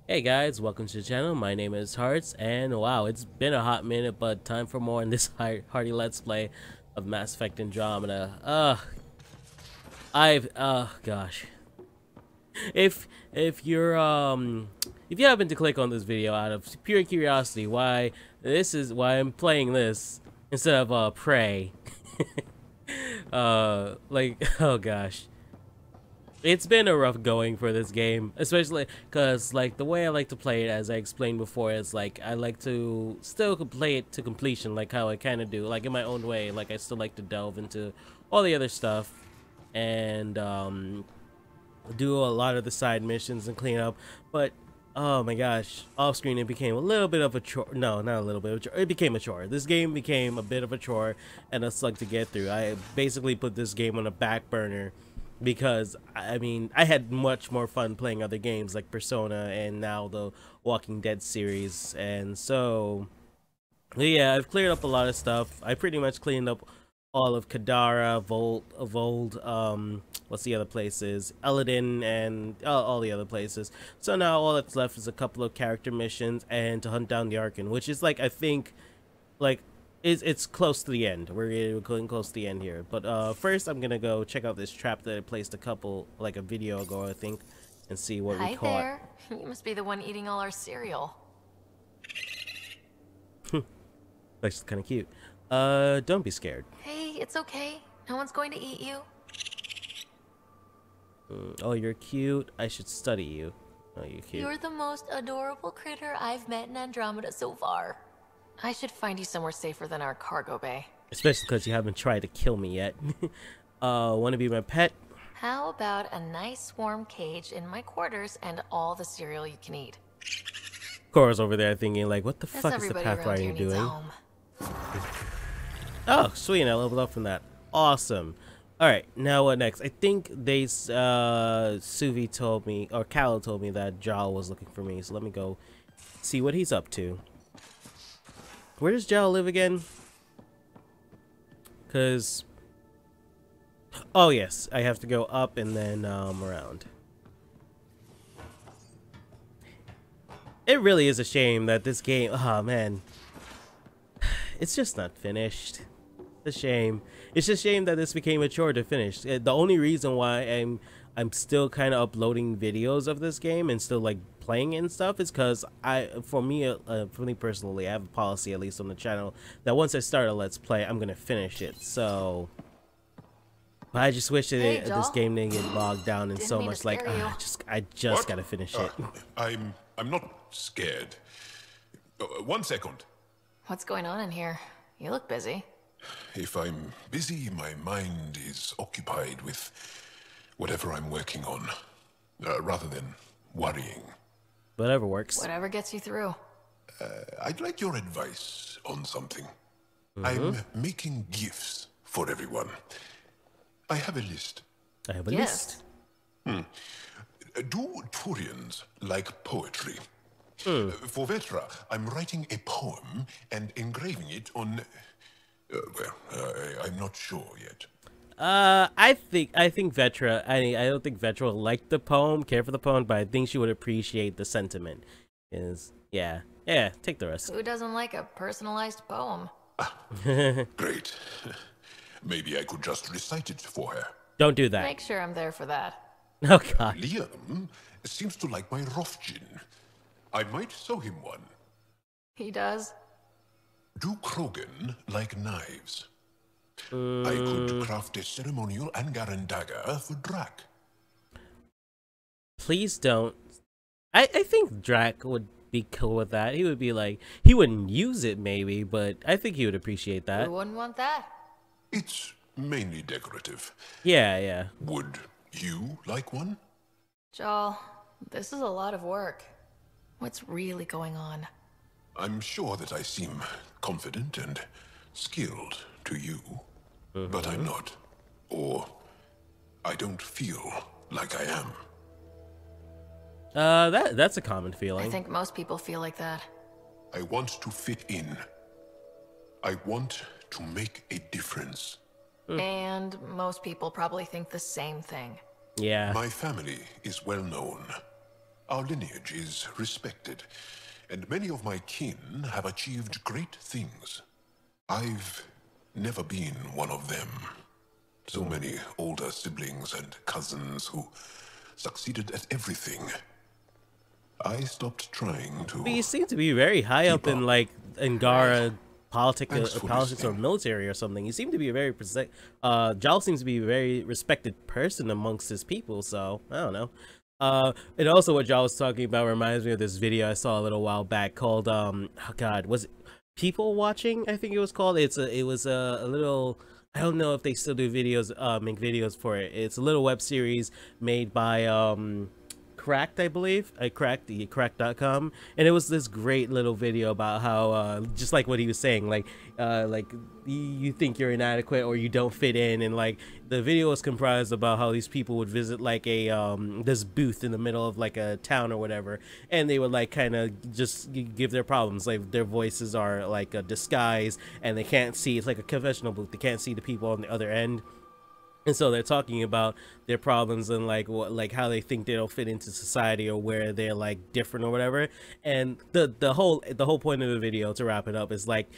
Hey guys, welcome to the channel. My name is Hearts, and wow, it's been a hot minute, but time for more in this hearty let's play of Mass Effect Andromeda. Gosh. If you're if you happen to click on this video out of pure curiosity, why I'm playing this instead of Prey. Oh gosh. It's been a rough going for this game, especially because like the way I like to play it, as I explained before, is like I like to still play it to completion, like how I kind of do, like in my own way. Like I still like to delve into all the other stuff and do a lot of the side missions and clean up. But oh my gosh, off screen it became a little bit of a chore. No, not a little bit of a chore. It became a chore. This game became a bit of a chore and a slug to get through. I basically put this game on a back burner because I mean I had much more fun playing other games like Persona and now the Walking Dead series. And so yeah, I've cleared up a lot of stuff. I pretty much cleaned up all of Kadara, Vold, what's the other places, Eladin, and all the other places. So now all that's left is a couple of character missions and to hunt down the Archon, which is like, I think, like, it's close to the end. We're going close to the end here. But first I'm gonna go check out this trap that I placed a video ago, I think, and see what we Hi caught. there. You must be the one eating all our cereal. Looks kind of cute. Don't be scared. Hey, it's okay. No one's going to eat you. Oh, you're cute. I should study you. Oh, you're cute. You're the most adorable critter I've met in Andromeda so far. I should find you somewhere safer than our cargo bay. Especially because you haven't tried to kill me yet. Want to be my pet? How about a nice warm cage in my quarters and all the cereal you can eat? Cora's over there thinking like, what the Guess fuck is the everybody around Pathfinder here needs a doing? home. Oh, sweet, I leveled up from that. Awesome. Alright, now what next? I think Suvi told me, or Cal told me that Jal was looking for me, so let me go see what he's up to. Where does Jal live again? Because... oh yes, I have to go up and then around. It really is a shame that this game, oh man, it's just not finished. It's a shame. It's a shame that this became a chore to finish. The only reason why I'm still kind of uploading videos of this game and still like playing it and stuff is because for me personally, I have a policy, at least on the channel, that once I start a let's play, I'm gonna finish it. So but I just wish that this game didn't get bogged down in so much like I just gotta finish it. I'm not scared. 1 second. What's going on in here? You look busy. If I'm busy, my mind is occupied with whatever I'm working on, rather than worrying. Whatever works. Whatever gets you through. I'd like your advice on something. I'm making gifts for everyone. I have a list. I have a list. Do Turians like poetry? For Vetra, I'm writing a poem and engraving it on... I'm not sure yet. I think Vetra. I don't think Vetra will like the poem, care for the poem, but I think she would appreciate the sentiment. Yeah. Take the risk. Who doesn't like a personalized poem? Great. Maybe I could just recite it for her. Don't do that. Make sure I'm there for that. Oh god. Liam seems to like my Rofgin. I might sew him one. He does? Do Krogan like knives? I could craft a ceremonial Angaran dagger for Drac. Please don't. I think Drac would be cool with that. He would be like, he wouldn't use it maybe, but I think he would appreciate that. Who wouldn't want that? It's mainly decorative. Yeah. Would you like one? Joel, this is a lot of work. What's really going on? I'm sure that I seem confident and skilled to you, but I'm not. Or I don't feel like I am. That's a common feeling. I think most people feel like that. I want to fit in. I want to make a difference. And most people probably think the same thing. Yeah. My family is well known. Our lineage is respected, and many of my kin have achieved great things. I've never been one of them. So many older siblings and cousins who succeeded at everything. I stopped trying to. But you seem to be very high up in like Angara politics or military or something. You seem to be a very Jal seems to be a very respected person amongst his people. So I don't know. And also what Jal was talking about reminds me of this video I saw a little while back called oh God, was it People Watching? I think it was called. It was a little. I don't know if they still do videos, make videos for it. It's a little web series made by Cracked, I believe. Cracked.com, and it was this great little video about how just like what he was saying, like you think you're inadequate or you don't fit in, and like the video was comprised about how these people would visit like a this booth in the middle of like a town or whatever, and they would like kind of just give their problems, like their voices are like a disguise and they can't see. It's like a confessional booth, they can't see the people on the other end. And so they're talking about their problems and like what, like how they think they don't fit into society or where they're like different or whatever. And the whole point of the video, to wrap it up, is like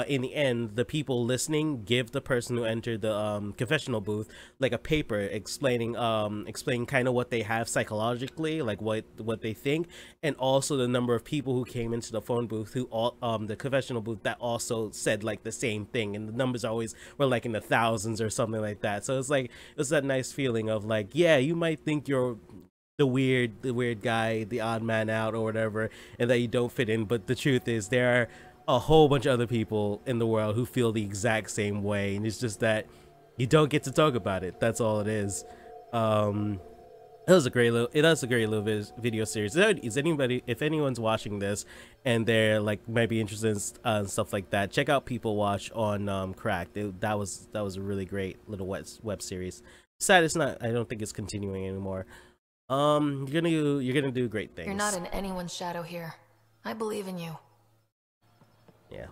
in the end, the people listening give the person who entered the confessional booth like a paper explaining kind of what they have psychologically, like what they think, and also the number of people who came into the phone booth who all the confessional booth that also said like the same thing, and the numbers always were like in the thousands or something like that. So it's like it's that nice feeling of like, yeah, you might think you're the weird guy, the odd man out or whatever, and that you don't fit in, but the truth is there are a whole bunch of other people in the world who feel the exact same way, and it's just that you don't get to talk about it. That's all it is. It was a great little video series. Is anybody, if anyone's watching this and they're like might be interested in stuff like that, check out People Watch on Cracked. That was a really great little web series. Sad it's not. I don't think it's continuing anymore. You're gonna do great things. You're not in anyone's shadow here. I believe in you. Yeah.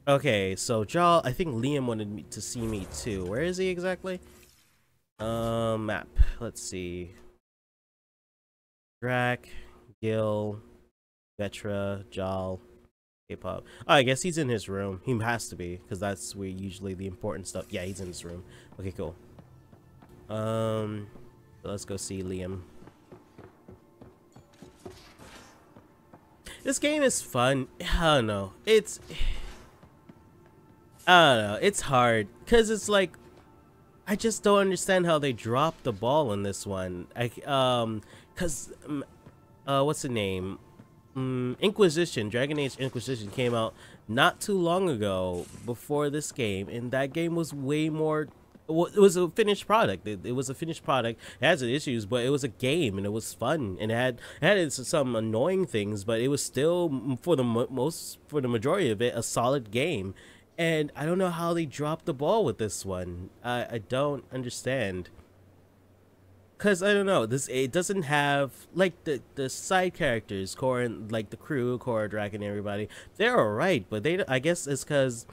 Okay, so Jal, I think Liam wanted to see me too. Where is he exactly? Map. Let's see. Drac, Gil, Vetra, Jal, K-pop. Oh, I guess he's in his room. He has to be, because that's where usually the important stuff. Yeah, he's in his room. Okay, cool. So let's go see Liam. This game is fun. I don't know. It's hard because it's like I just don't understand how they dropped the ball on this one. Cause what's the name? Inquisition, Dragon Age Inquisition came out not too long ago before this game, and that game was way more. It was a finished product. It was a finished product. It has its issues, but it was a game and it was fun, and it had some annoying things, but it was still for the majority of it a solid game. And I don't know how they dropped the ball with this one. I don't understand. Cause I don't know. It doesn't have like the side characters, Cora and like the crew, Cora, Dragon, everybody. They're alright, but I guess it's cause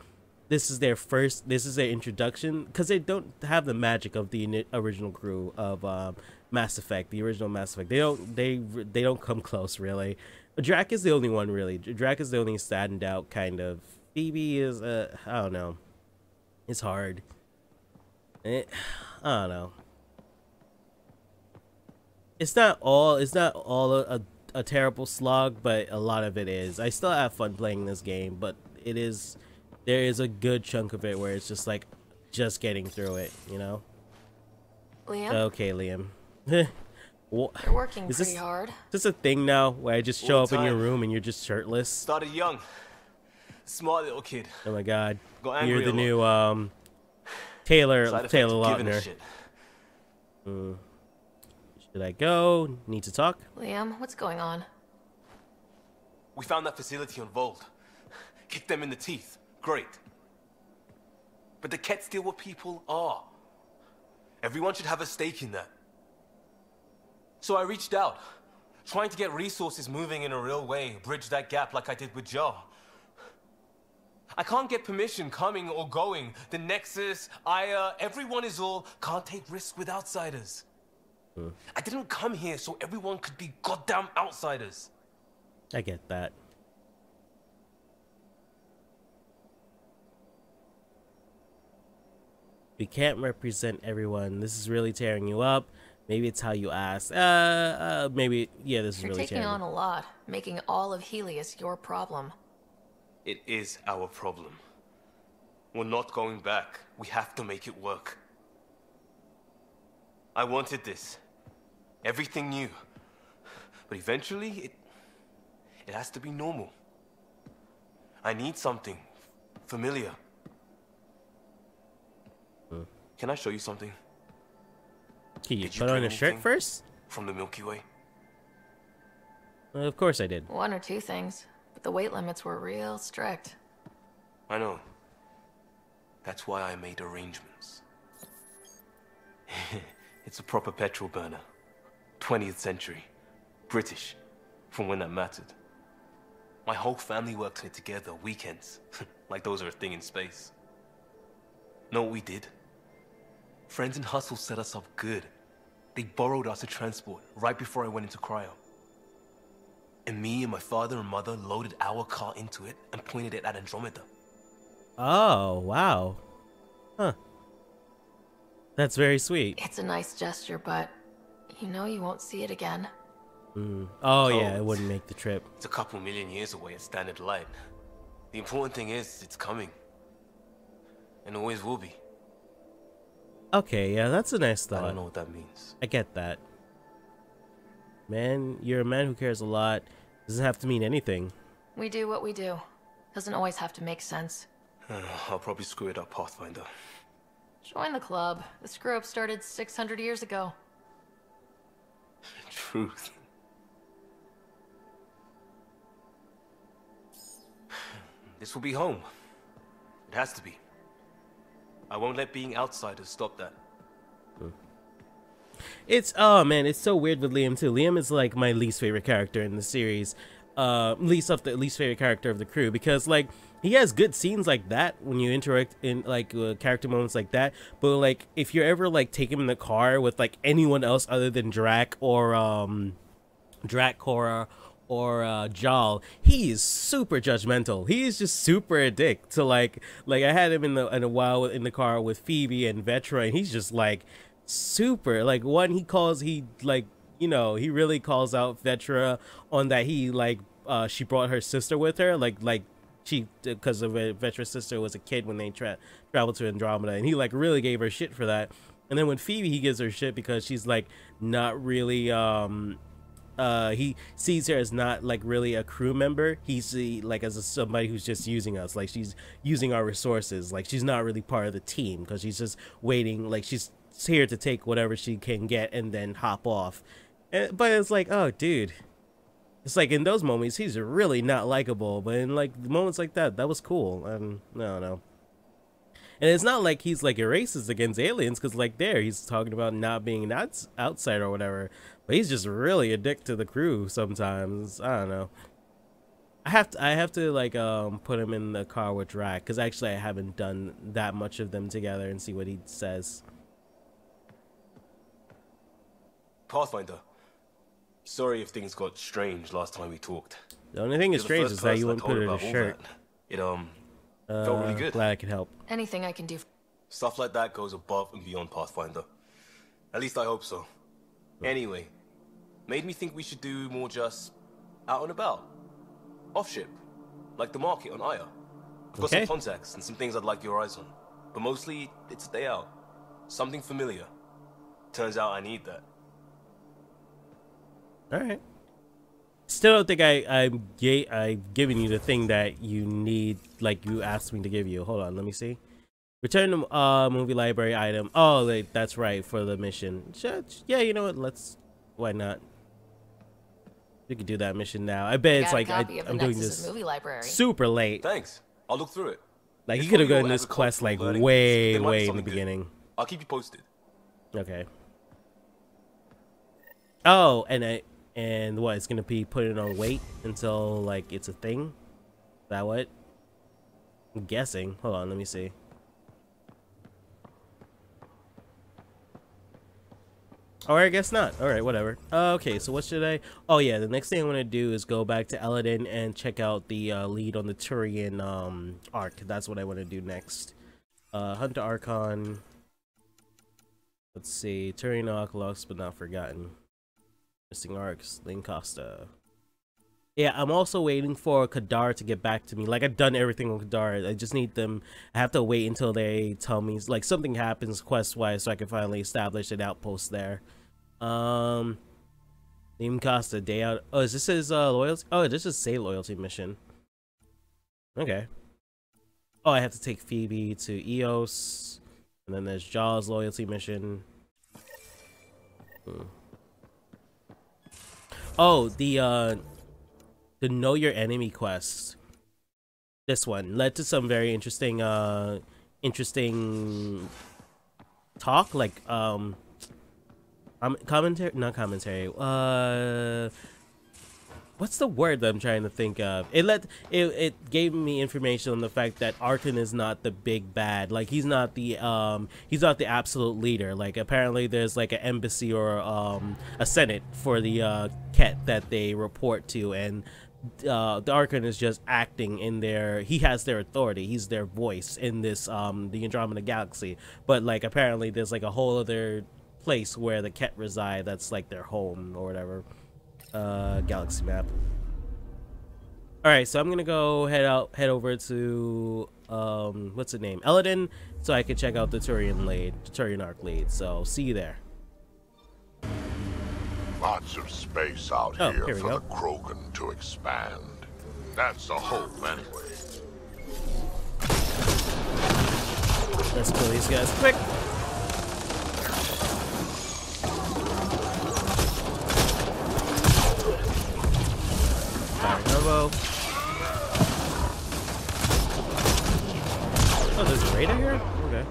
this is their introduction, because they don't have the magic of the original crew of Mass Effect, the original Mass Effect. They don't come close really. Drac is the only one really. Drac is the only standout kind of. Phoebe is I don't know. It's hard. I don't know. It's not all a terrible slog, but a lot of it is. I still have fun playing this game, but there is a good chunk of it where it's just like just getting through it, you know? Liam? Okay, Liam. You're working pretty hard. Is this a thing now where I just show up in your room and you're just shirtless? Started young. Smart little kid. Oh my god. You're the new Taylor Lautner. Should I go? Need to talk? Liam, what's going on? We found that facility on Vold. Kicked them in the teeth. Great. But the Kett steal what people are. Everyone should have a stake in that. So I reached out, trying to get resources moving in a real way, bridge that gap like I did with Joe. I can't get permission coming or going. The Nexus, Aya, everyone is all can't take risks with outsiders. I didn't come here so everyone could be goddamn outsiders. I get that. We can't represent everyone. This is really tearing you up. Maybe it's how you ask. Maybe, yeah, this is You're really taking tearing on a lot, making all of Helios your problem. It is our problem. We're not going back. We have to make it work. I wanted this. Everything new. But eventually, it has to be normal. I need something familiar. Can I show you something? Can you Did put on bring a shirt anything first? from the Milky Way? Of course I did. One or two things, but the weight limits were real strict. I know. That's why I made arrangements. It's a proper petrol burner. 20th century. British. From when that mattered. My whole family works in it together, weekends. Like those are a thing in space. Know what we did? Friends in Hustle set us up good. They borrowed us a transport right before I went into cryo. And me and my father and mother loaded our car into it and pointed it at Andromeda. Oh, wow. Huh. That's very sweet. It's a nice gesture, but you know you won't see it again. Oh, yeah, it wouldn't make the trip. It's a couple million years away at standard light. The important thing is, it's coming. And always will be. Okay, yeah, that's a nice I thought. don't know what that means. I get that. Man, you're a man who cares a lot. Doesn't have to mean anything. We do what we do. Doesn't always have to make sense. I'll probably screw it up, Pathfinder. Join the club. The screw-up started 600 years ago. Truth. This will be home. It has to be. I won't let being outsiders stop that. It's, oh man, it's so weird with Liam too. Liam is like my least favorite character in the series. Least favorite character of the crew, because like he has good scenes like that when you interact in like character moments like that, but like if you're ever like take him in the car with like anyone else other than Drac or Cora or Jal, he is super judgmental. He is just super a dick to like I had him in a while in the car with Phoebe and Vetra, and he's just like super like he really calls out Vetra on that he like she brought her sister with her, like she, because of Vetra's sister was a kid when they traveled to Andromeda, and he like really gave her shit for that. And then when Phoebe, he gives her shit because she's like not really he sees her as not like really a crew member. He's like as somebody who's just using us, like she's using our resources, like she's not really part of the team because she's just waiting, like she's here to take whatever she can get and then hop off. But it's like, oh dude, it's like in those moments he's really not likable, but in like moments like that was cool. No. And it's not like he's like a racist against aliens, because like there he's talking about not being an outsider or whatever, but he's just really a dick to the crew sometimes. I don't know. I have to like put him in the car with Drac, because actually I haven't done that much of them together, and see what he says. Pathfinder, sorry if things got strange last time we talked. The only thing that's strange is that you wouldn't put it in a shirt. It felt really good. Glad I could help. Anything I can do. Stuff like that goes above and beyond Pathfinder. At least I hope so. Anyway, made me think we should do more just out and about. Off ship. Like the market on Aya. I've got some contacts and some things I'd like your eyes on. But mostly, it's a day out. Something familiar. Turns out I need that. Alright. Still don't think I've given you the thing that you need, like you asked me to give you. Hold on, let me see. Return to movie library item. Oh, that's right, for the mission. Yeah, you know what? Why not? We could do that mission now. I bet it's like I'm doing this movie library. super late. Thanks. I'll look through it. Like you could have gotten this quest like way in the beginning. I'll keep you posted. Okay. Oh, and what? It's gonna be putting on wait until like it's a thing. Is that what? I'm guessing. Hold on, let me see. Or I guess not. Alright, whatever. Okay, so what should I... Oh yeah, the next thing I want to do is go back to Eladin and check out the lead on the Turian arc. That's what I want to do next. Hunt the Archon. Let's see. Turian arc lost but not forgotten. Missing arcs. Lane Costa. Yeah, I'm also waiting for Kadar to get back to me. Like, I've done everything on Kadar. I just need them... I have to wait until they tell me, like, something happens quest-wise so I can finally establish an outpost there. Lane Costa, day out... Oh, is this his, loyalty? Oh, this is say loyalty mission. Okay. Oh, I have to take Phoebe to Eos. And then there's Jaws loyalty mission. Oh, the Know Your Enemy quest. This one led to some very interesting talk, like commentary, not commentary, what's the word that I'm trying to think of? It gave me information on the fact that Arton is not the big bad. Like, he's not the absolute leader. Like, apparently there's like an embassy or a senate for the Ket that they report to, and the Archon is just acting in their... He has their authority. He's their voice in this the Andromeda galaxy. But like, apparently there's like a whole other place where the Ket reside that's like their home or whatever. Galaxy map. Alright, so I'm gonna go head over to what's the name? Eladin, so I can check out the Turian arc lead. So see you there. Lots of space out here for the Krogan to expand. That's the hope, anyway. Let's kill these guys quick. Fire combo. Oh, there's a raider here? Okay.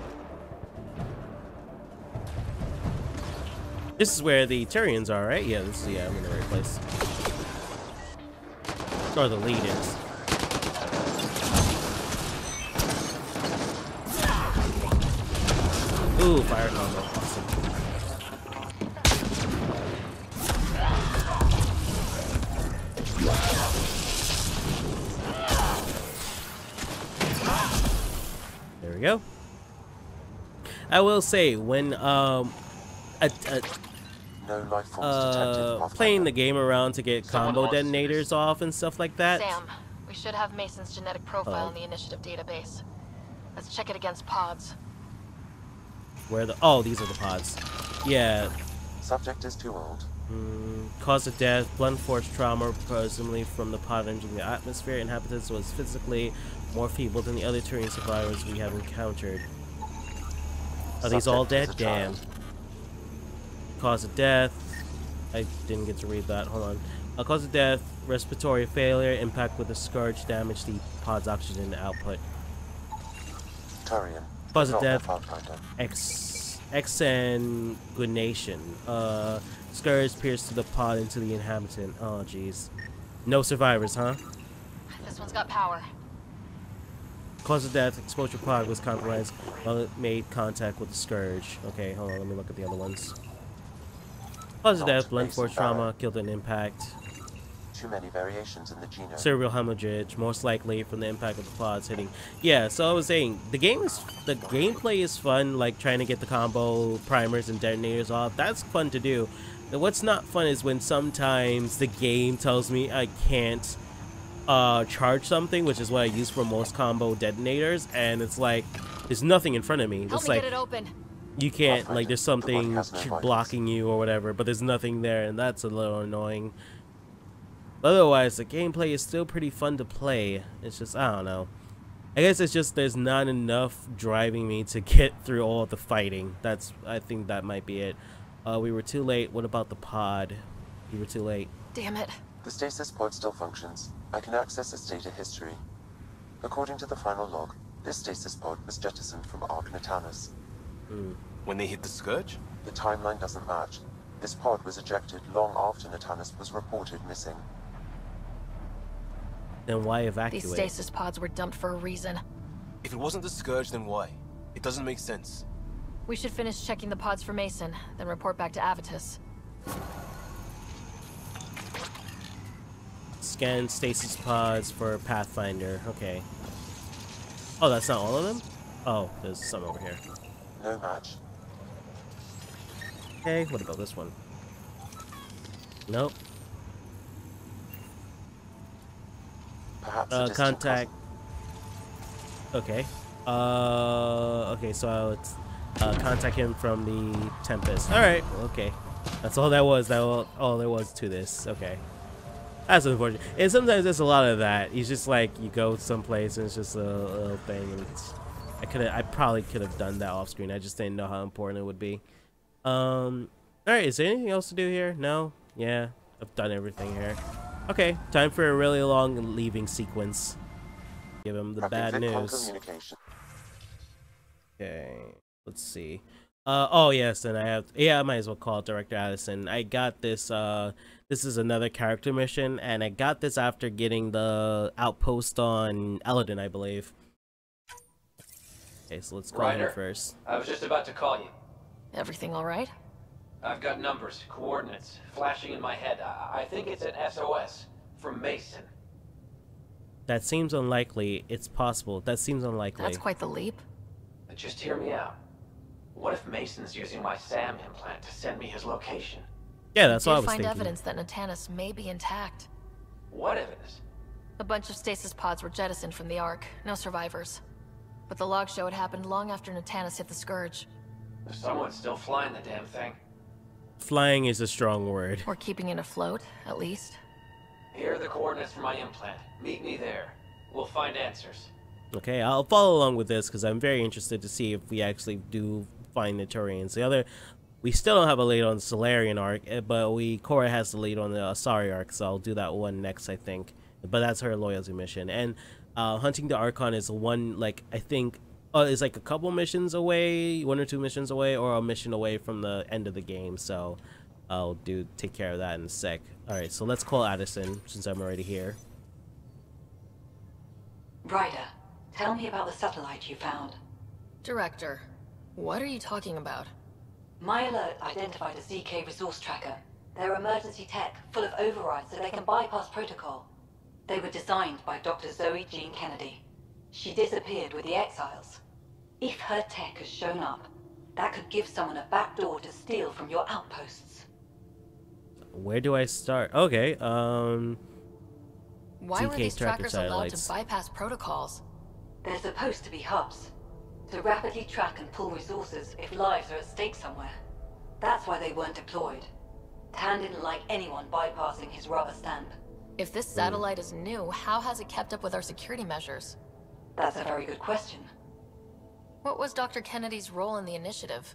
This is where the Turians are, right? Yeah, this is, yeah, I'm in the right place. Or the lead is. Ooh, fire combo. Awesome. There we go. I will say, when playing the game around to get combo detonators off and stuff like that. Sam, we should have Mason's genetic profile in the initiative database. Let's check it against pods. Where the... Oh, these are the pods. Yeah. Subject is too old. Cause of death, blunt force trauma, presumably from the pod entering the atmosphere. Inhabitants was physically more feeble than the other Turian survivors we have encountered. Are these all dead? Damn. Cause of death. I didn't get to read that. Hold on. Cause of death, respiratory failure, impact with the scourge, damage the pod's oxygen output. Turian. Cause of death, exsanguination. Scourge pierced to the pod into the inhabitant. Oh, jeez. No survivors, huh? This one's got power. Cause of death, exposure pod was compromised while it made contact with the scourge. Okay, hold on, let me look at the other ones. Cause of death, blunt force trauma, killed an impact. Too many variations in the genome. Cerebral hemorrhage, most likely from the impact of the pods hitting. Yeah, so I was saying, the gameplay is fun, like trying to get the combo primers and detonators off. That's fun to do. But what's not fun is when sometimes the game tells me I can't charge something, which is what I use for most combo detonators, and it's like there's nothing in front of me. Help it's me like get it open. you can't, like, there's something blocking you or whatever, but there's nothing there, and that's a little annoying. Otherwise, the gameplay is still pretty fun to play. It's just, I don't know. I guess it's just there's not enough driving me to get through all of the fighting. I think that might be it. We were too late. What about the pod? We were too late. Damn it. The stasis pod still functions. I can access its data history. According to the final log, this stasis pod was jettisoned from Ark Natanus. When they hit the Scourge? The timeline doesn't match. This pod was ejected long after Natanus was reported missing. Then why evacuate? These stasis pods were dumped for a reason. If it wasn't the Scourge, then why? It doesn't make sense. We should finish checking the pods for Mason, then report back to Avitus. Scan stasis pods for Pathfinder. Okay. Oh, that's not all of them? Oh, there's some over here. No match. Okay, what about this one? Nope. Perhaps a distant Contact. Okay. Okay, so it's contact him from the Tempest. Alright, okay. That's all that was. All there was to this. Okay. That's unfortunate. And sometimes there's a lot of that. It's just like you go someplace and it's just a little thing. And it's, I probably could have done that off screen. I just didn't know how important it would be. Alright, is there anything else to do here? No? Yeah, I've done everything here. Okay, time for a really long leaving sequence. Give him the bad news. Okay, let's see. Oh yes, and I have, yeah, I might as well call Director Addison. I got this, this is another character mission, and I got this after getting the outpost on Eladin, I believe. Okay, so let's call him first. I was just about to call you. Everything all right? I've got numbers, coordinates, flashing in my head. I think it's an SOS from Mason. That seems unlikely. It's possible. That seems unlikely. That's quite the leap. But just hear me out. What if Mason's using my SAM implant to send me his location? Yeah, that's what I was thinking. thinking. Find evidence that Natanus may be intact. What evidence? A bunch of stasis pods were jettisoned from the Ark. No survivors. But the logs show it happened long after Natanus hit the Scourge. Someone's still flying the damn thing. Flying is a strong word. Or keeping it afloat, at least. Here are the coordinates for my implant. Meet me there. We'll find answers. Okay, I'll follow along with this because I'm very interested to see if we actually do find the Turians. We still don't have a lead on the Solarian Arc, but Cora has the lead on the Asari Arc, so I'll do that one next, I think. But that's her loyalty mission. And hunting the Archon is one, like, I think, it's like a couple missions away, 1 or 2 missions away, or a mission away from the end of the game, so I'll take care of that in a sec. Alright, so let's call Addison, since I'm already here. Ryder, tell me about the satellite you found. Director, what are you talking about? My alert identified a ZK resource tracker. They're emergency tech, full of overrides so they can bypass protocol. They were designed by Dr. Zoe Jean Kennedy. She disappeared with the Exiles. If her tech has shown up, that could give someone a backdoor to steal from your outposts. Where do I start? Okay, Why were these tracker trackers allowed satellites. to bypass protocols? They're supposed to be hubs, to rapidly track and pull resources if lives are at stake somewhere. That's why they weren't deployed. Tan didn't like anyone bypassing his rubber stamp. If this satellite is new, how has it kept up with our security measures? That's a very good question. What was Dr. Kennedy's role in the initiative?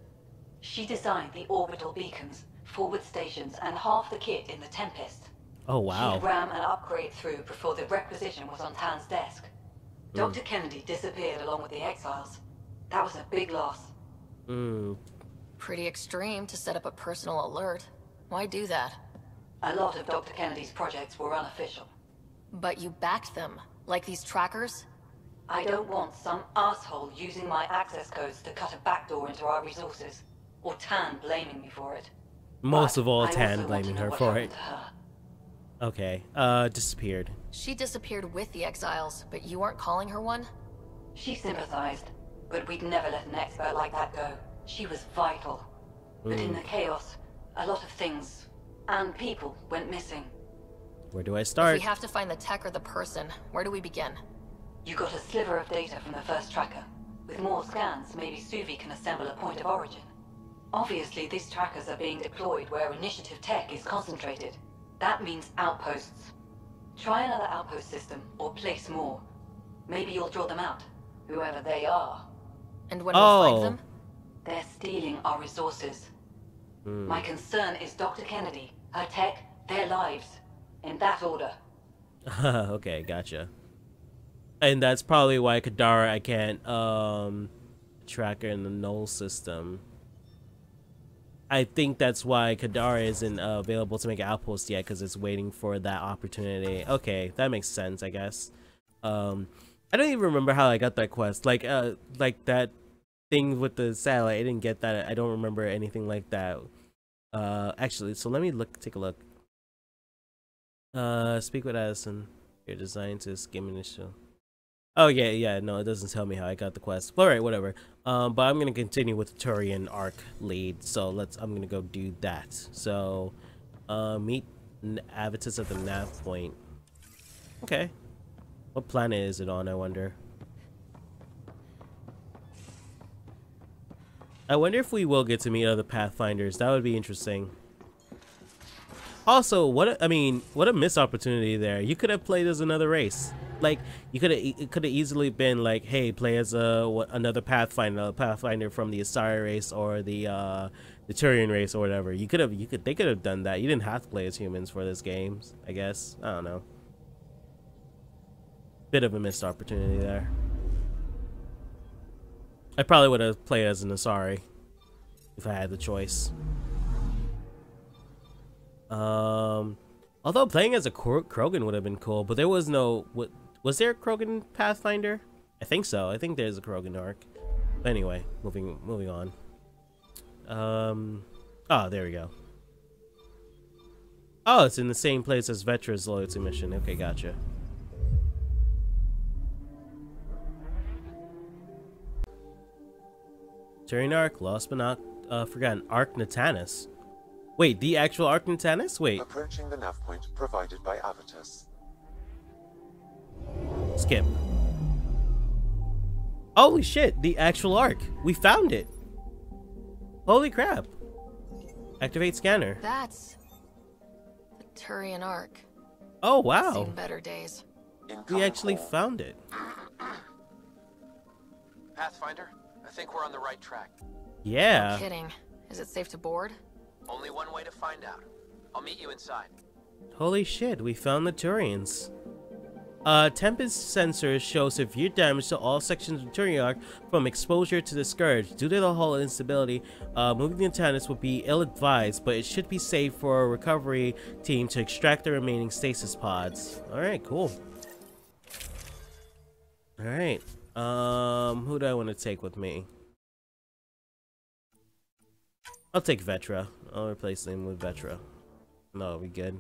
She designed the orbital beacons, forward stations, and half the kit in the Tempest. Oh, wow. She'd ram an upgrade through before the requisition was on Tan's desk. Dr. Kennedy disappeared along with the Exiles. That was a big loss. Pretty extreme to set up a personal alert. Why do that? A lot of Dr. Kennedy's projects were unofficial. But you backed them, like these trackers? I don't want some asshole using my access codes to cut a backdoor into our resources, or Tan blaming me for it. Most of all, I Tan also want blaming to know her what for happened it. to her. Okay, disappeared. She disappeared with the Exiles, but you aren't calling her one? She sympathized, but we'd never let an expert like that go. She was vital. But in the chaos, a lot of things, and people, went missing. Where do I If start? we have to find the tech or the person, where do we begin? You got a sliver of data from the first tracker. With more scans, maybe Suvi can assemble a point of origin. Obviously, these trackers are being deployed where initiative tech is concentrated. That means outposts. Try another outpost system, or place more. Maybe you'll draw them out, whoever they are. And when we find them? They're stealing our resources. My concern is Dr. Kennedy, her tech, their lives. In that order. Okay, gotcha. And that's probably why Kadara, I can't track her in the null system. I think that's why Kadara isn't available to make an outpost yet, because it's waiting for that opportunity. Okay, that makes sense, I guess. I don't even remember how I got that quest. Like that thing with the satellite. I didn't get that. I don't remember anything like that. Actually, so let me take a look. Speak with Addison. You're designed to skim initial. Oh yeah, no, it doesn't tell me how I got the quest. All right, whatever. But I'm gonna continue with the Turian arc lead. So I'm gonna go do that. So, meet Avitus at the nav point. Okay. What planet is it on, I wonder? I wonder if we will get to meet other Pathfinders. That would be interesting. Also, what a missed opportunity there. You could have played as another race. Like, it could have easily been like, hey, play as another Pathfinder from the Asari race or the Turian race or whatever. They could have done that. You didn't have to play as humans for this game, I guess. I don't know. Bit of a missed opportunity there. I probably would have played as an Asari if I had the choice. Although playing as a Krogan would have been cool, but there was no. Was there a Krogan Pathfinder? I think so. I think there's a Krogan arc. But anyway, moving on. Oh, there we go. Oh, it's in the same place as Vetra's loyalty mission. Okay, gotcha. Turian arc, lost but not forgotten. Arc Natanus. Wait, the actual Arc Natanus? Wait. Approaching the nav point provided by Avitus. Skip. Holy shit, the actual arc. We found it. Holy crap. Activate scanner. That's the Turian arc. Oh, wow. Seen better days. We actually found it. Pathfinder, I think we're on the right track. Yeah. No kidding. Is it safe to board? Only one way to find out. I'll meet you inside. Holy shit, we found the Turians. Tempest sensors show severe damage to all sections of the Turian arc from exposure to the Scourge. Due to the hull instability, moving the Natanus would be ill-advised, but it should be safe for a recovery team to extract the remaining stasis pods. Alright, cool. Alright. Who do I want to take with me? I'll take Vetra. I'll replace him with Vetra. No, we good.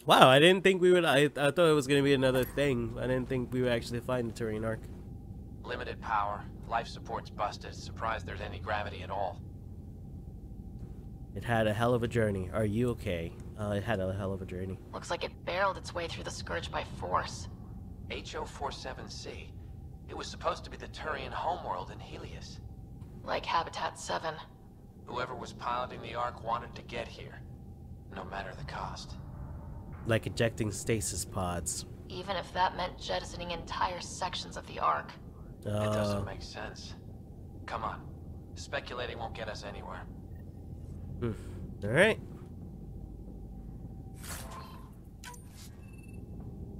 Wow, I didn't think we would. I thought it was gonna be another thing. I didn't think we would actually find the Turian arc. Limited power. Life support's busted. Surprised there's any gravity at all. It had a hell of a journey. Are you okay? It had a hell of a journey. Looks like it barreled its way through the Scourge by force. HO47C. It was supposed to be the Turian homeworld in Helios. Like Habitat 7. Whoever was piloting the Ark wanted to get here, no matter the cost. Like ejecting stasis pods. Even if that meant jettisoning entire sections of the Ark. It doesn't make sense. Come on. Speculating won't get us anywhere. Alright.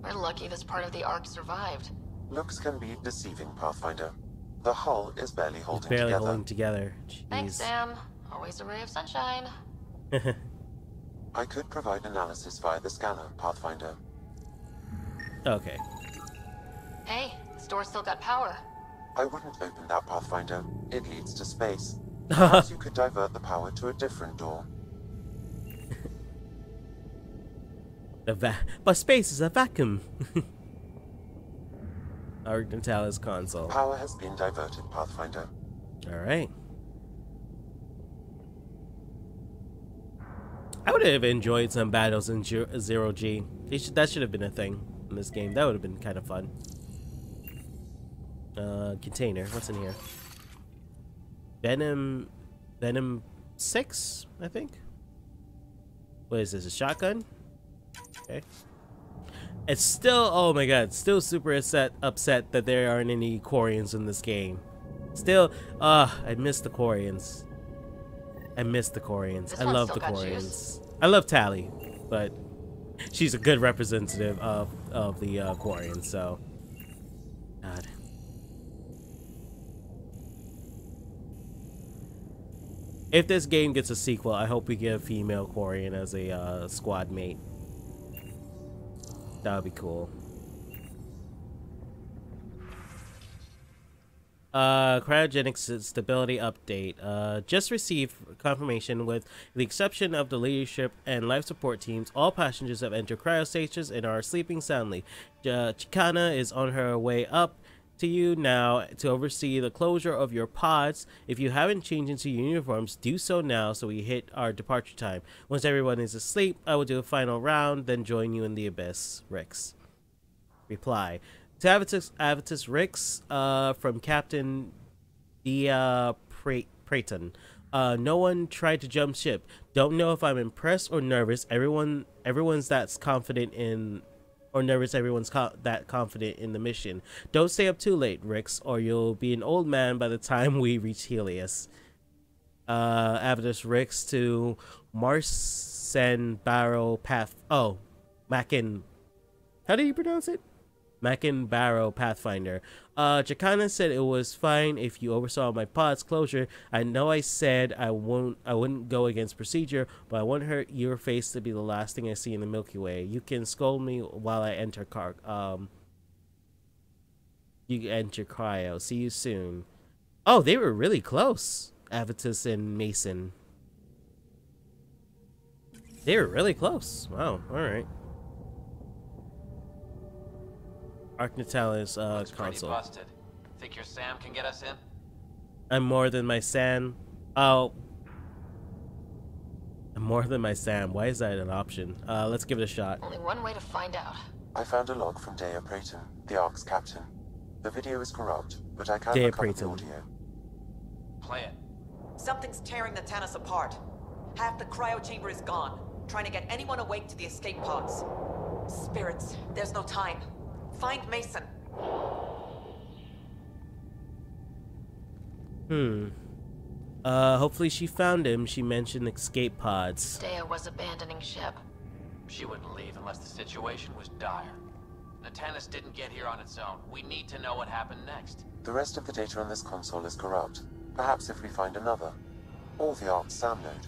We're lucky this part of the Ark survived. Looks can be deceiving, Pathfinder. The hull is barely holding Barely together. holding together. Jeez. Thanks, Sam. Always a ray of sunshine. I could provide analysis via the scanner, Pathfinder. Okay. Hey, this door's still got power. I wouldn't open that, Pathfinder. It leads to space. Perhaps you could divert the power to a different door. But space is a vacuum. Arc Natanus console. Power has been diverted, Pathfinder. Alright. I would have enjoyed some battles in Zero G. That should have been a thing in this game. That would have been kind of fun. Container. What's in here? Venom 6, I think. What is this? A shotgun? Okay. It's still, oh my god, still super upset that there aren't any Quarians in this game. Still, I miss the Quarians. I miss the Quarians. I love the Quarians. I love Tally, but she's a good representative of the Quarians, so. God. If this game gets a sequel, I hope we get a female Quarian as a squad mate. That would be cool. Cryogenic stability update. Just received confirmation with the exception of the leadership and life support teams, all passengers have entered cryostasis and are sleeping soundly. Chicana is on her way up to you now to oversee the closure of your pods. If you haven't changed into your uniforms, do so now so we hit our departure time. Once everyone is asleep, I will do a final round, then join you in the abyss. Rix. Reply. To Avitus Rix, from Captain Dia Prayton. No one tried to jump ship. Don't know if I'm impressed or nervous. Everyone's that's confident in, or nervous. Everyone's that confident in the mission. Don't stay up too late, Rix, or you'll be an old man by the time we reach Helios. Avitus Rix to Marcen Barrow Path. Oh, Mackin. How do you pronounce it? Mackin Barrow Pathfinder. Chicana said it was fine if you oversaw my pod's closure. I know I said I wouldn't go against procedure, but I want your face to be the last thing I see in the Milky Way. You can scold me while I enter you enter cryo. See you soon. Oh, they were really close. Avitus and Mason. They were really close. Wow. All right. Arcnatalis Looks console. pretty busted. Think your Sam can get us in? I'm more than my Sam. Oh. I'm more than my Sam. Why is that an option? Let's give it a shot. Only one way to find out. I found a log from Dea Prayton, the Ark's captain. The video is corrupt, but I can Dea recover the Prayton. audio. Play it. Something's tearing the Tannis apart. Half the cryo chamber is gone, trying to get anyone awake to the escape pods. Spirits, there's no time. Find Mason. Hopefully she found him. She mentioned escape pods. Dea was abandoning ship. She wouldn't leave unless the situation was dire. Natanis didn't get here on its own. We need to know what happened next. The rest of the data on this console is corrupt. Perhaps if we find another. Or the Ark's SAM node.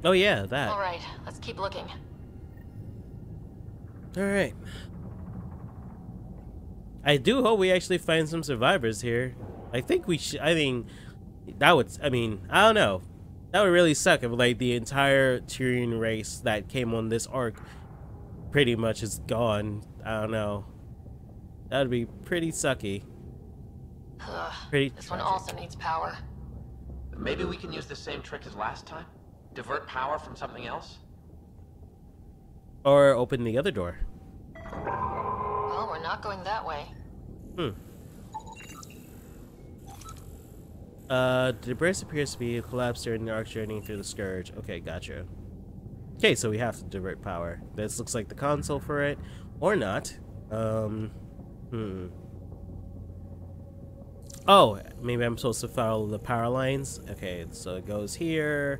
Oh yeah, that. Alright, let's keep looking. Alright. I do hope we actually find some survivors here. I think we should. I mean, that would. I mean, I don't know. That would really suck if like the entire Tyrian race that came on this arc pretty much is gone. I don't know. That would be pretty sucky. Pretty This tragic. one also needs power. Maybe we can use the same trick as last time? Divert power from something else? Or open the other door. Well, we're not going that way. The debris appears to be collapsed during the arc journey through the Scourge. Okay, gotcha. Okay, so we have to divert power. This looks like the console for it. Or not. Oh, maybe I'm supposed to follow the power lines? Okay, so it goes here.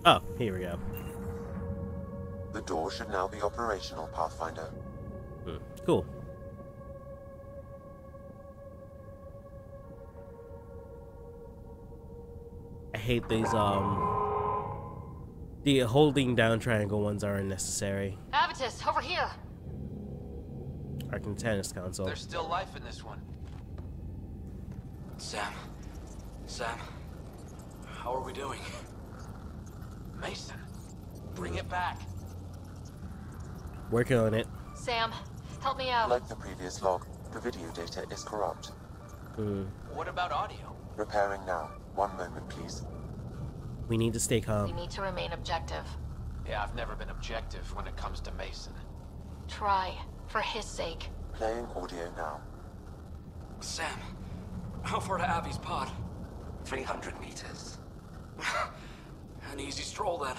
Oh, here we go. The door should now be operational, Pathfinder. Cool. I hate these, the holding down triangle ones are unnecessary. Avitus, over here! Arcnatanis console. There's still life in this one. Sam, how are we doing? Mason, bring it back. Working on it. Sam, help me out. Like the previous log, the video data is corrupt. What about audio? Repairing now. 1 moment, please. We need to stay We calm. need to remain objective. Yeah, I've never been objective when it comes to Mason. Try, for his sake. Playing audio now. Sam, how far to Abby's pod? 300 meters. An easy stroll then.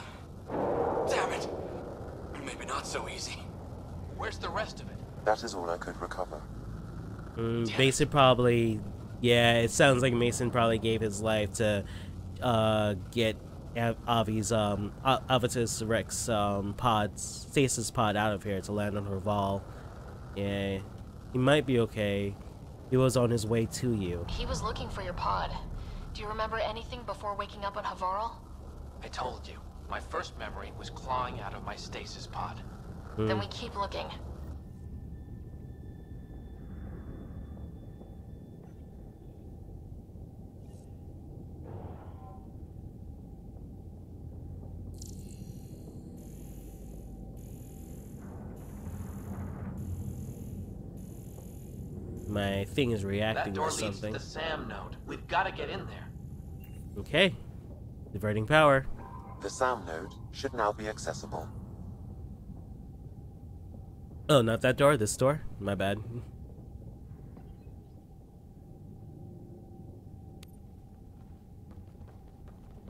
Damn it! Maybe not so easy. Where's the rest of it? That is all I could recover. Mason probably, yeah, it sounds like Mason probably gave his life to get Avi's Avitus Rex stasis pod out of here to land on Raval. Yeah, he might be okay. He was on his way to you. He was looking for your pod. Do you remember anything before waking up on Havarl? I told you. My first memory was clawing out of my stasis pod. Then we keep looking. My thing is reacting That door to something. leads to the SAM node. We've got to get in there. Okay. Diverting power. The SAM node should now be accessible. Oh, not that door, this door. My bad.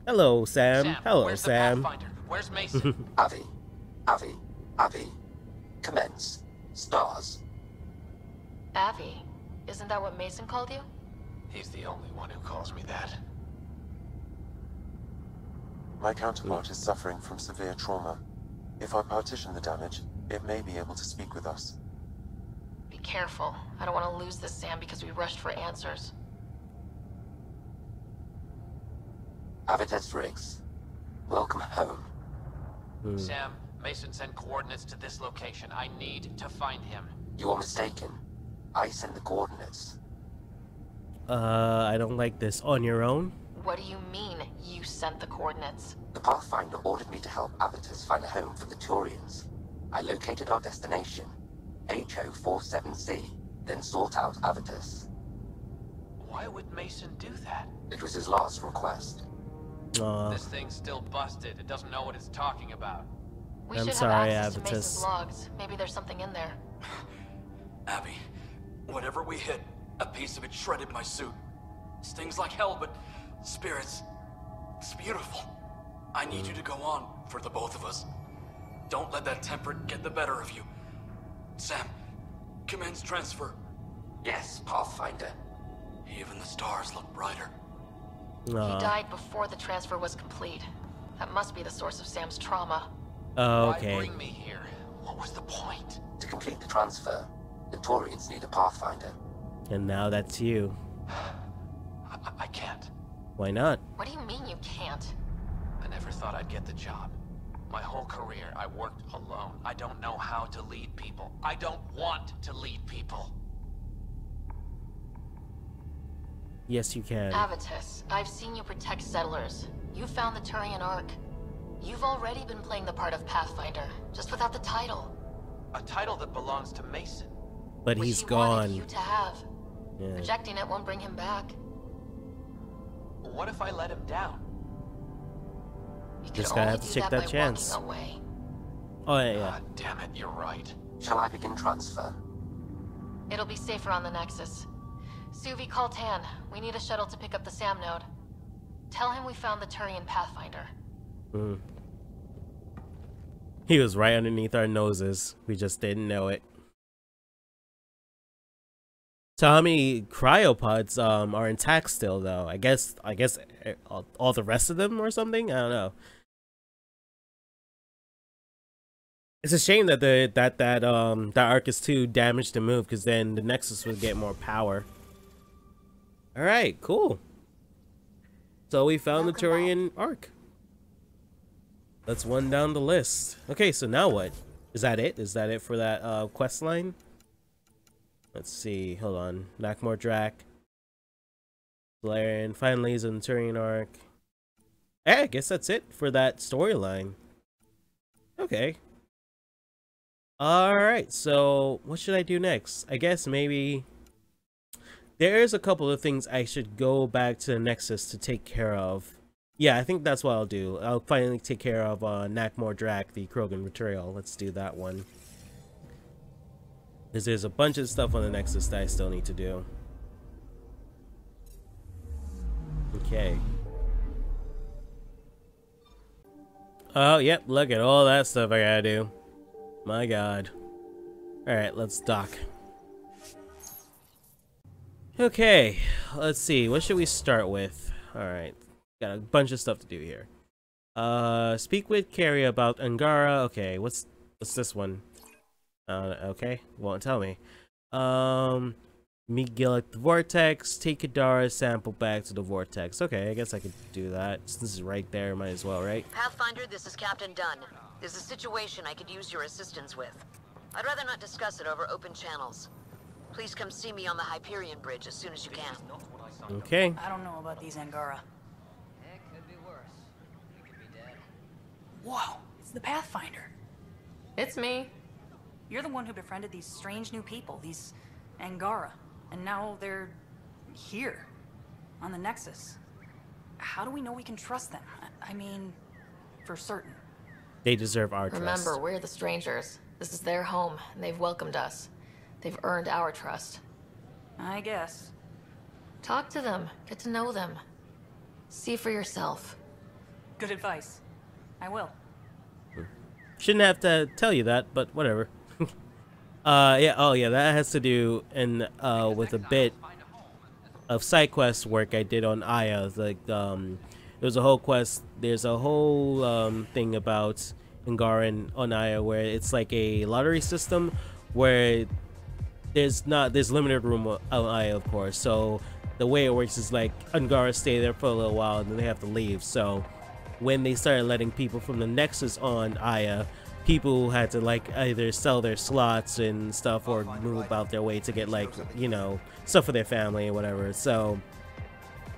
Hello, Sam. Hello, where's Sam. The Pathfinder? Where's Mason? Avi. Commence. Stars. Avi, isn't that what Mason called you? He's the only one who calls me that. My counterpart is suffering from severe trauma. If I partition the damage, it may be able to speak with us. Be careful. I don't want to lose this Sam because we rushed for answers. Avitus Riggs. Welcome home. Sam, Mason sent coordinates to this location. I need to find him. You are mistaken. I sent the coordinates. I don't like this. On your own? What do you mean, you sent the coordinates? The Pathfinder ordered me to help Avitus find a home for the Turians. I located our destination, HO47C, then sought out Avitus. Why would Mason do that? It was his last request. This thing's still busted. It doesn't know what it's talking about. We should have access to Mason's logs. Maybe there's something in there. Abby, whatever we hit, a piece of it shredded my suit. Stings like hell, but spirits, it's beautiful. I need you to go on for the both of us. Don't let that temper get the better of you. Sam, commence transfer. Yes, Pathfinder. Even the stars look brighter. He died before the transfer was complete. That must be the source of Sam's trauma. Oh, okay. Why bring me here? What was the point? To complete the transfer, the Turians need a Pathfinder. And now that's you. I can't. Why not? What do you mean you can't? I never thought I'd get the job. My whole career, I worked alone. I don't know how to lead people. I don't want to lead people. Yes, you can. Avitus, I've seen you protect settlers. You found the Turian Ark. You've already been playing the part of Pathfinder, just without the title. A title that belongs to Mason. But he's gone. Wanted you to have. Yeah. Rejecting it won't bring him back. What if I let him down? You just gotta have to take that chance. Away. Oh yeah. God damn it, you're right. Shall I begin transfer? It'll be safer on the Nexus. Suvi, call Tan. We need a shuttle to pick up the SAM node. Tell him we found the Turian Pathfinder. He was right underneath our noses. We just didn't know it. So how many cryopods are intact still though? I guess all the rest of them or something? I don't know. It's a shame that that arc is too damaged to move, because then the Nexus would get more power. All right, cool. So we found the Turian Arc. That's one down the list. Okay, so now what? Is that it? Is that it for that quest line? Let's see. Hold on. Nakmor Drak. Valerian. Finally, is in the Turian Arc. I guess that's it for that storyline. Okay. Alright, so what should I do next? I guess maybe there's a couple of things I should go back to the Nexus to take care of. Yeah, I think that's what I'll do. I'll finally take care of Nakmor Drak, the Krogan material. Let's do that one. Because there's a bunch of stuff on the Nexus that I still need to do. Okay. Oh, yep, look at all that stuff I gotta do. My god. Alright, let's dock. Okay, let's see. What should we start with? Alright, got a bunch of stuff to do here. Speak with Carrie about Angara. Okay, what's this one? Okay, won't tell me. Meet Gil at the Vortex. Take Kadara's sample back to the Vortex. Okay, I guess I could do that. Since this is right there, might as well, right? Pathfinder, this is Captain Dunn. There's a situation I could use your assistance with. I'd rather not discuss it over open channels. Please come see me on the Hyperion Bridge as soon as you can. Okay. I don't know about these Angara. It could be worse. We could be dead. Whoa, it's the Pathfinder. It's me. You're the one who befriended these strange new people, these Angara. And now they're here, on the Nexus. How do we know we can trust them? I mean, for certain. They deserve our trust. Remember, we're the strangers. This is their home, and they've welcomed us. They've earned our trust. I guess. Talk to them. Get to know them. See for yourself. Good advice. I will. Shouldn't have to tell you that, but whatever. Yeah, oh yeah, that has to do with a bit of side quest work I did on Aya. Like, there's a whole quest, there's a whole thing about Angaran on Aya where it's like a lottery system where there's limited room on Aya, of course. So the way it works is like Angara stay there for a little while and then they have to leave. So when they started letting people from the Nexus on Aya, people had to like either sell their slots and stuff or move about their way to get like, you know, stuff for their family or whatever. So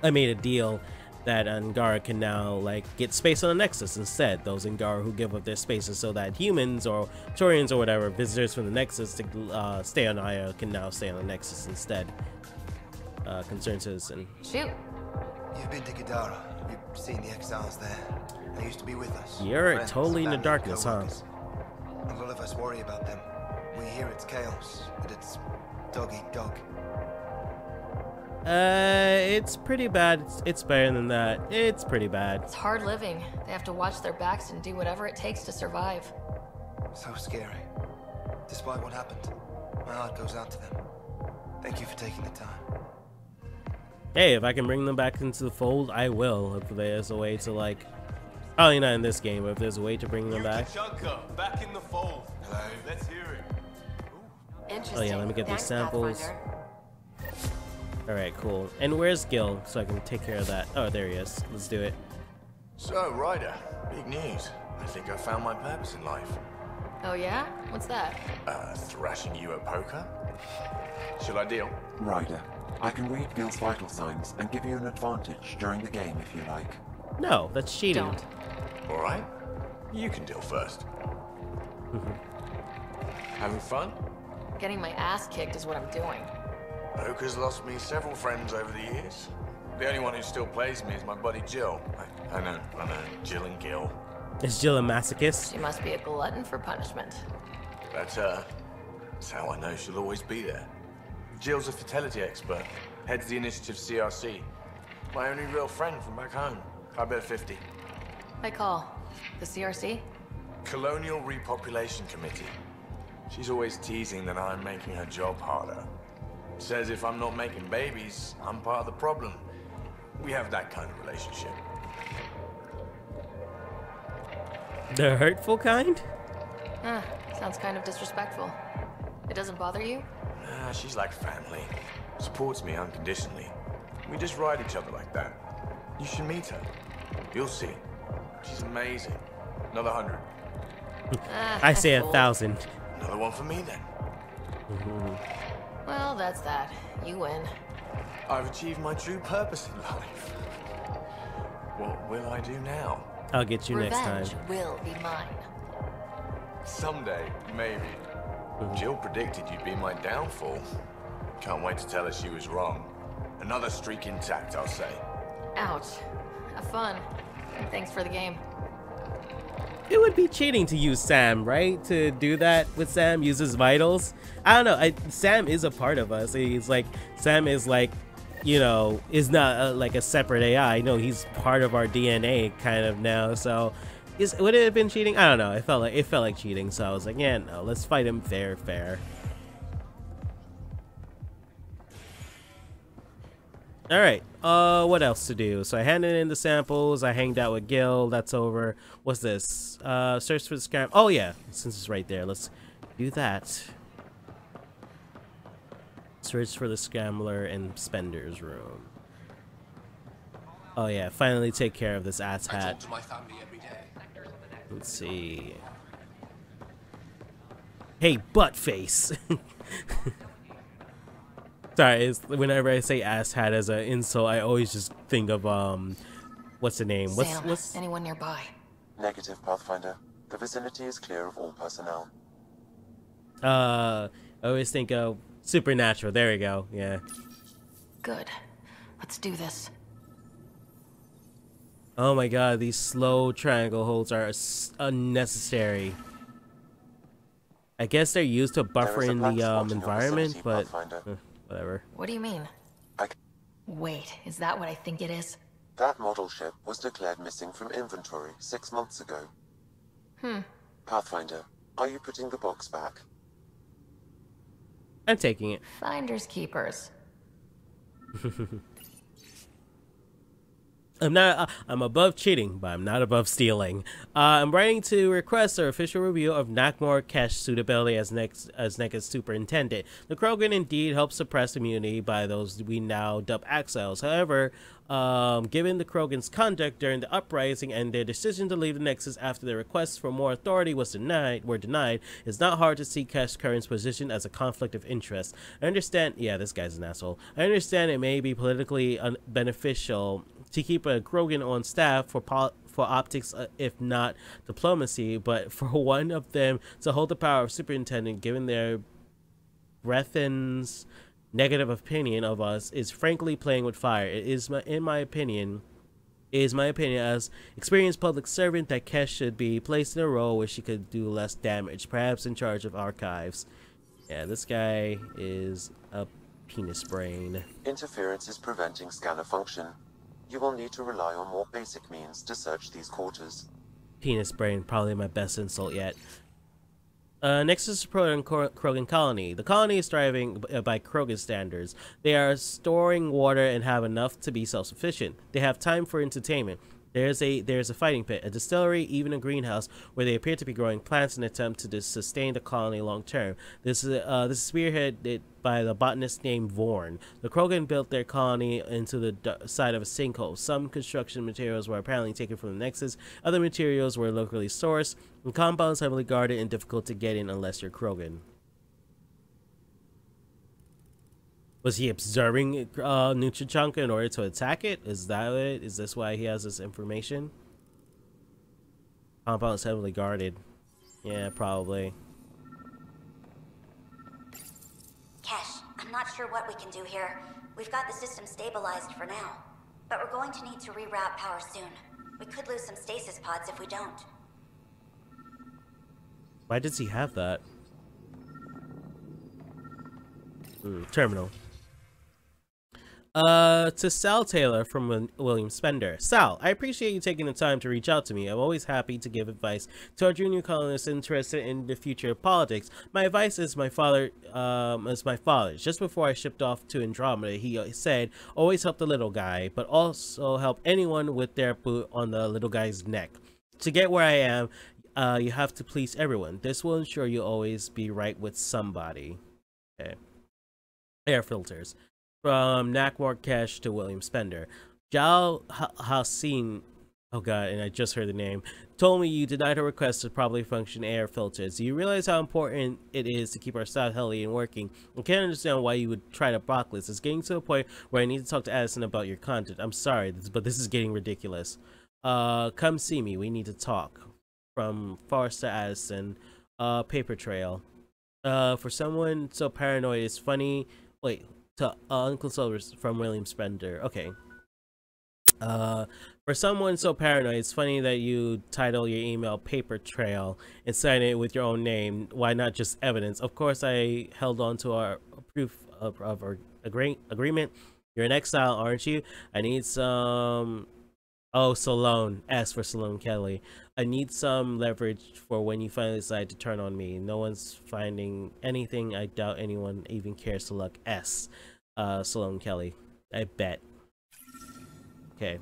I made a deal that Angara can now like get space on the Nexus instead. Those Angara who give up their spaces so that humans or Turians or whatever, visitors from the Nexus to stay on Aya can now stay on the Nexus instead. Concerned citizen. Shoot. You've been to Gadara. You've seen the exiles there. They used to be with us. You're Friends, totally in the family, darkness, huh? co-workers. A lot of us worry about them. We hear it's chaos, but it's dog eat dog. It's pretty bad. It's better than that. It's pretty bad. It's hard living. They have to watch their backs and do whatever it takes to survive. So scary. Despite what happened, my heart goes out to them. Thank you for taking the time. Hey, if I can bring them back into the fold, I will. If there's a way to like, probably not in this game, but if there's a way to bring them back. Chunka, back in the fold. Hello. Let's hear it. Interesting. Oh yeah, let me get these samples. Pathfinder. Alright, cool. And where's Gil? So I can take care of that. Oh, there he is. Let's do it. So, Ryder, big news. I think I found my purpose in life. Oh yeah? What's that? Thrashing you at poker? Shall I deal? Ryder, I can read Gil's vital signs and give you an advantage during the game if you like. No, that's cheating. Don't. Alright. You can deal first. Having fun? Getting my ass kicked is what I'm doing. Poker's lost me several friends over the years. The only one who still plays me is my buddy Jill. I know, Jill and Gil. Is Jill a masochist? She must be a glutton for punishment. That's her. That's how I know she'll always be there. Jill's a fertility expert, heads the initiative CRC. My only real friend from back home. I bet 50. I call. The CRC? Colonial Repopulation Committee. She's always teasing that I'm making her job harder. Says if I'm not making babies, I'm part of the problem. We have that kind of relationship. The hurtful kind? Sounds kind of disrespectful. It doesn't bother you? Nah, she's like family. Supports me unconditionally. We just ride each other like that. You should meet her. You'll see. She's amazing. Another 100. I say 1,000. Another one for me then. Well, that's that. You win. I've achieved my true purpose in life. What will I do now? I'll get you next time. Revenge will be mine. Someday, maybe. Jill predicted you'd be my downfall. Can't wait to tell her she was wrong. Another streak intact, I'll say. Ouch. Have fun. And thanks for the game. It would be cheating to use Sam, right? To do that with Sam, use his vitals. I don't know. Sam is a part of us. He's like, Sam is like, you know, is not like a separate AI. No, he's part of our DNA kind of now. So, would it have been cheating? I don't know. It felt like cheating. So I was like, yeah, no, let's fight him fair. All right. What else to do? So I handed in the samples. I hanged out with Gil. That's over. What's this? Search for the scam. Oh yeah, since it's right there, let's do that. Search for the scrambler in Spender's room. Oh yeah, finally take care of this ass hat. Let's see. Hey, butt face. Sorry, whenever I say asshat as an insult, I always just think of what's the name? Sam, What's anyone nearby? Negative, Pathfinder. The vicinity is clear of all personnel. I always think of Supernatural. There we go. Yeah. Good. Let's do this. Oh my god, these slow triangle holds are unnecessary. I guess they're used to buffering the environment, but whatever. What do you mean? Wait, is that what I think it is? That model ship was declared missing from inventory 6 months ago. Pathfinder, are you putting the box back? I'm taking it. Finders keepers. I'm above cheating, but I'm not above stealing. I'm writing to request our official review of Nakmor Kesh suitability as Nexus Superintendent. The Krogan indeed helped suppress immunity by those we now dub exiles. However, given the Krogan's conduct during the uprising and their decision to leave the Nexus after their requests for more authority were denied, it's not hard to see Kesh's current position as a conflict of interest. I understand, yeah, this guy's an asshole. I understand it may be politically beneficial to keep a Krogan on staff for optics, if not diplomacy, but for one of them to hold the power of superintendent, given their Brethen's negative opinion of us, is frankly playing with fire. It is my opinion, as experienced public servant, that Kesh should be placed in a role where she could do less damage, perhaps in charge of archives. Yeah, this guy is a penis brain. Interference is preventing scanner function. You will need to rely on more basic means to search these quarters. Penis brain, probably my best insult yet. Next is the Krogan colony. The colony is thriving by Krogan standards. They are storing water and have enough to be self-sufficient. They have time for entertainment. There's a fighting pit, a distillery, even a greenhouse where they appear to be growing plants in an attempt to sustain the colony long term. This is spearheaded by the botanist named Vorn. The Krogan built their colony into the side of a sinkhole. Some construction materials were apparently taken from the Nexus. Other materials were locally sourced. The compounds heavily guarded and difficult to get in unless you're Krogan. Was he observing Nutrichanka in order to attack it? Is that it? Is this why he has this information? Compound is heavily guarded. Yeah, probably. Kesh, I'm not sure what we can do here. We've got the system stabilized for now, but we're going to need to reroute power soon. We could lose some stasis pods if we don't. Why does he have that? Terminal. To Sal Taylor from William Spender. Sal, I appreciate you taking the time to reach out to me. I'm always happy to give advice to our junior colonists interested in the future of politics. My advice is my father's. Just before I shipped off to Andromeda, he said, always help the little guy, but also help anyone with their boot on the little guy's neck. To get where I am, you have to please everyone. This will ensure you'll always be right with somebody. Okay. Air filters. From Nakmor Kesh to William Spender. Jal Hassin, oh god, and I just heard the name, told me you denied her request to properly function air filters. Do you realize how important it is to keep our staff healthy and working? I can't understand why you would try to block this. It's getting to a point where I need to talk to Addison about your content. I'm sorry, but this is getting ridiculous. Come see me. We need to talk. From Forrester Addison. Paper trail. For someone so paranoid, it's funny. Wait. To unconsulted from William Spender. Okay. For someone so paranoid, it's funny that you title your email Paper Trail and sign it with your own name. Why not just evidence? Of course, I held on to our proof of our agreement. You're in exile, aren't you? I need some... Oh, Salone. S for Salone Kelly. I need some leverage for when you finally decide to turn on me. No one's finding anything. I doubt anyone even cares to look. S. Salone Kelly. I bet. Okay.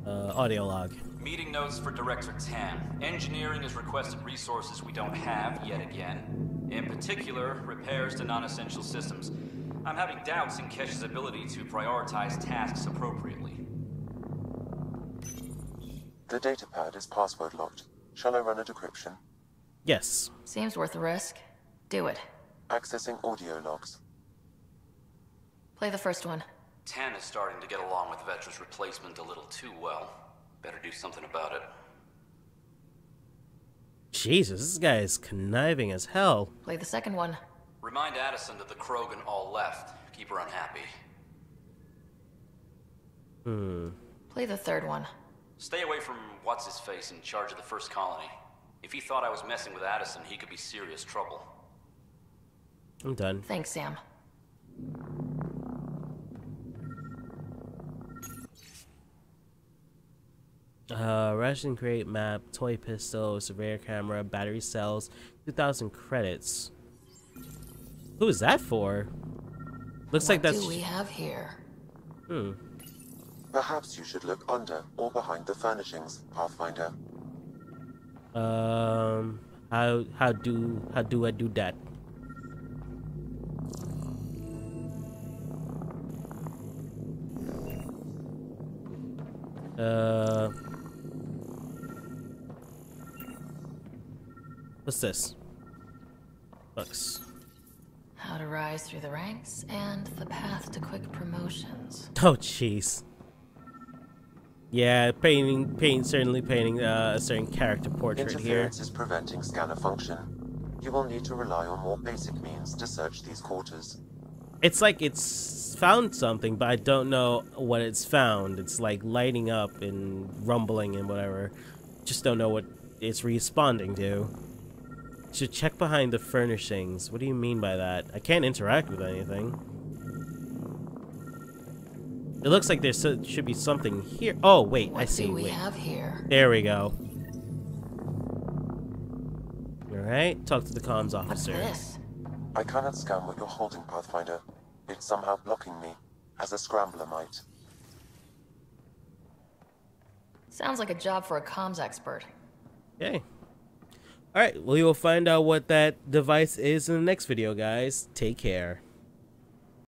Audio log. Meeting notes for Director Tan. Engineering has requested resources we don't have yet again. In particular, repairs to non-essential systems. I'm having doubts in Kesh's ability to prioritize tasks appropriately. The datapad is password locked. Shall I run a decryption? Yes. Seems worth the risk. Do it. Accessing audio logs. Play the first one. Tan is starting to get along with Vetra's replacement a little too well. Better do something about it. Jesus, this guy is conniving as hell. Play the second one. Remind Addison that the Krogan all left. Keep her unhappy. Play the third one. Stay away from what's-his-face in charge of the first colony. If he thought I was messing with Addison, he could be serious trouble. I'm done. Thanks, Sam. Ration crate map, toy pistol, surveyor camera, battery cells, 2,000 credits. Who is that for? Looks like that's. What do we have here? Perhaps you should look under or behind the furnishings, Pathfinder. How do I do that? What's this? Books. How to rise through the ranks and the path to quick promotions. Oh, jeez. Yeah, certainly painting a certain character portrait here. Interference is preventing scanner function. You will need to rely on more basic means to search these quarters. It's like it's found something, but I don't know what it's found. It's like lighting up and rumbling and whatever. Just don't know what it's responding to. Should check behind the furnishings. What do you mean by that? I can't interact with anything. It looks like there should be something here. Oh, wait, I see. What do we have here? There we go. Alright, talk to the comms officer. What's this? I cannot scan what you're holding, Pathfinder. It's somehow blocking me, as a scrambler might. Sounds like a job for a comms expert. Okay. Alright, well, we will find out what that device is in the next video, guys. Take care.